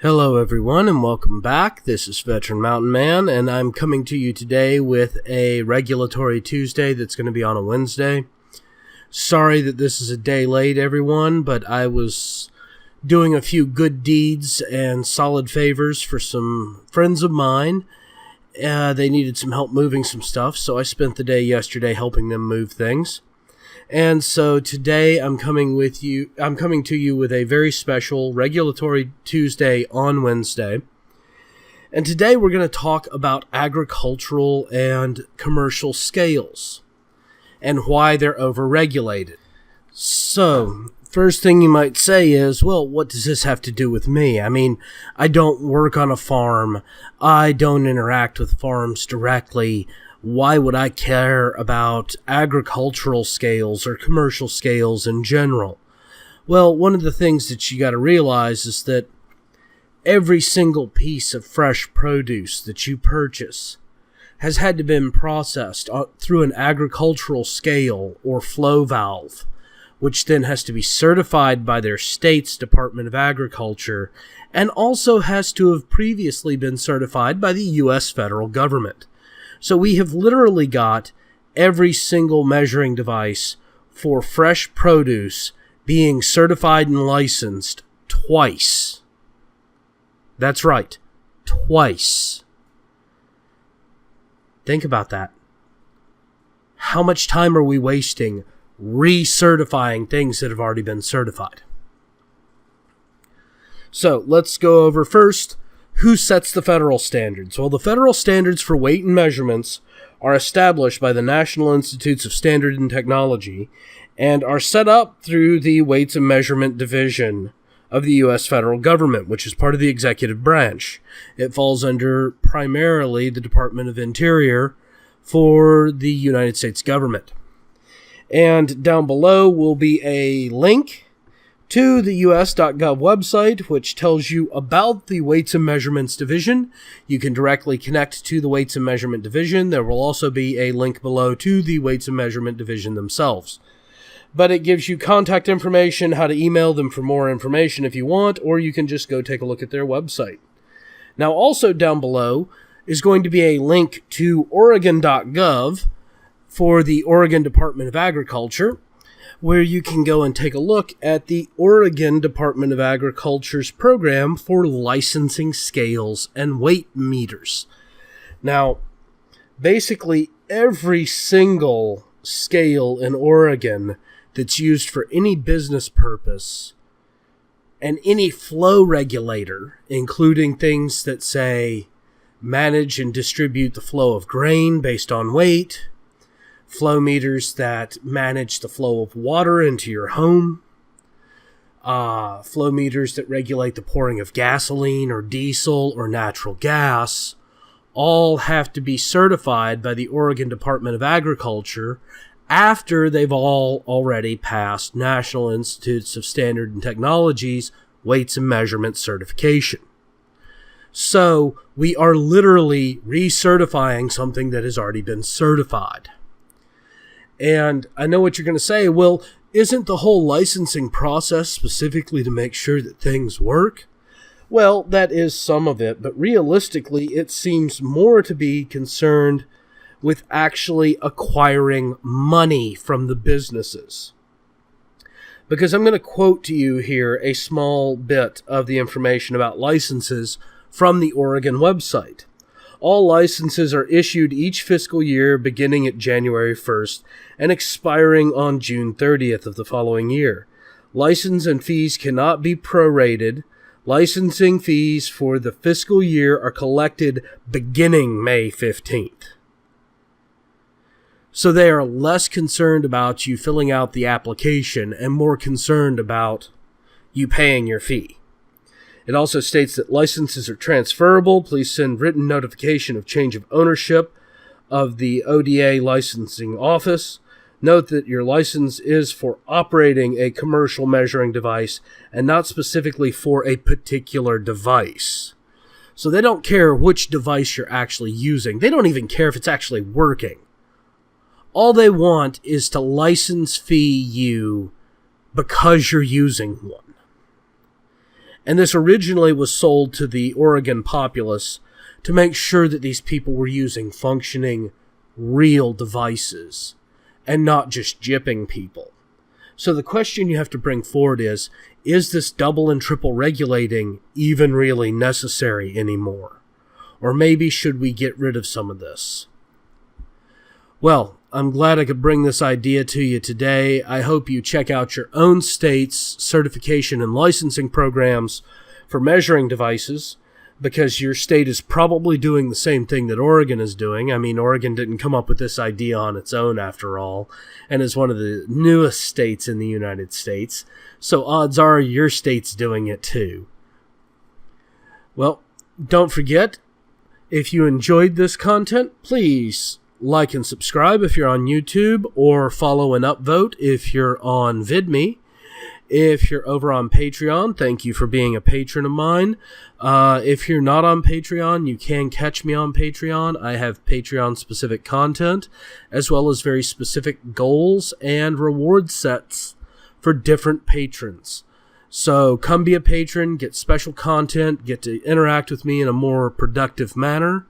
Hello everyone and welcome back. This is Veteran Mountain Man and I'm coming to you today with a Regulatory Tuesday that's going to be on a Wednesday. Sorry that this is a day late everyone, but I was doing a few good deeds and solid favors for some friends of mine. They needed some help moving some stuff, so I spent the day yesterday helping them move things. And so today I'm coming to you with a very special Regulatory Tuesday on Wednesday. And today we're going to talk about agricultural and commercial scales and why they're overregulated. So, first thing you might say is, well, what does this have to do with me? I mean, I don't work on a farm. I don't interact with farms directly. Why would I care about agricultural scales or commercial scales in general? Well, one of the things that you got to realize is that every single piece of fresh produce that you purchase has had to been processed through an agricultural scale or flow valve, which then has to be certified by their state's Department of Agriculture and also has to have previously been certified by the U.S. federal government. So we have literally got every single measuring device for fresh produce being certified and licensed twice. That's right, twice. Think about that. How much time are we wasting recertifying things that have already been certified? So let's go over first. Who sets the federal standards? Well, the federal standards for weight and measurements are established by the National Institutes of Standard and Technology and are set up through the Weights and Measurement Division of the U.S. federal government, which is part of the executive branch. It falls under primarily the Department of Interior for the United States government. And down below will be a link to the us.gov website, which tells you about the Weights and Measurements Division. You can directly connect to the Weights and Measurement Division. There will also be a link below to the Weights and Measurement Division themselves. But it gives you contact information, how to email them for more information if you want, or you can just go take a look at their website. Now, also down below is going to be a link to Oregon.gov for the Oregon Department of Agriculture, where you can go and take a look at the Oregon Department of Agriculture's program for licensing scales and weight meters. Now, basically every single scale in Oregon that's used for any business purpose and any flow regulator, including things that say manage and distribute the flow of grain based on weight, flow meters that manage the flow of water into your home, flow meters that regulate the pouring of gasoline or diesel or natural gas, all have to be certified by the Oregon Department of Agriculture after they've all already passed National Institutes of Standard and Technology's Weights and Measurement certification. So we are literally recertifying something that has already been certified. And I know what you're going to say, well, isn't the whole licensing process specifically to make sure that things work? Well, that is some of it, but realistically, it seems more to be concerned with actually acquiring money from the businesses. Because I'm going to quote to you here a small bit of the information about licenses from the Oregon website. All licenses are issued each fiscal year beginning at January 1st and expiring on June 30th of the following year. License and fees cannot be prorated. Licensing fees for the fiscal year are collected beginning May 15th. So they are less concerned about you filling out the application and more concerned about you paying your fee. It also states that licenses are transferable. Please send written notification of change of ownership of the ODA licensing office. Note that your license is for operating a commercial measuring device and not specifically for a particular device. So they don't care which device you're actually using. They don't even care if it's actually working. All they want is to license fee you because you're using one. And this originally was sold to the Oregon populace to make sure that these people were using functioning, real devices and not just gypping people. So the question you have to bring forward is this double and triple regulating even really necessary anymore? Or maybe should we get rid of some of this? Well, I'm glad I could bring this idea to you today. I hope you check out your own state's certification and licensing programs for measuring devices, because your state is probably doing the same thing that Oregon is doing. I mean, Oregon didn't come up with this idea on its own, after all, and is one of the newest states in the United States. So odds are your state's doing it too. Well, don't forget, if you enjoyed this content, please like and subscribe if you're on YouTube, or follow and upvote if you're on VidMe. If you're over on Patreon, thank you for being a patron of mine. If you're not on Patreon, you can catch me on Patreon. I have Patreon-specific content, as well as very specific goals and reward sets for different patrons. So come be a patron, get special content, get to interact with me in a more productive manner.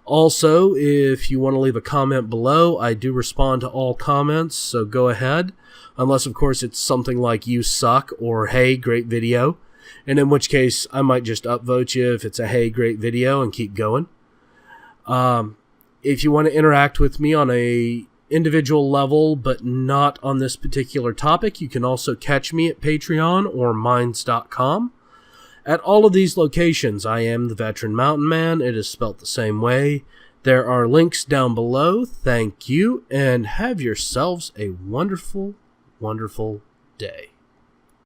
Also, if you want to leave a comment below, I do respond to all comments, so go ahead. Unless, of course, it's something like "you suck" or "hey, great video." And in which case, I might just upvote you if it's a "hey, great video" and keep going. If you want to interact with me on a individual level, but not on this particular topic, you can also catch me at Patreon or Minds.com. At all of these locations, I am the Veteran Mountain Man. It is spelt the same way. There are links down below. Thank you, and have yourselves a wonderful, wonderful day.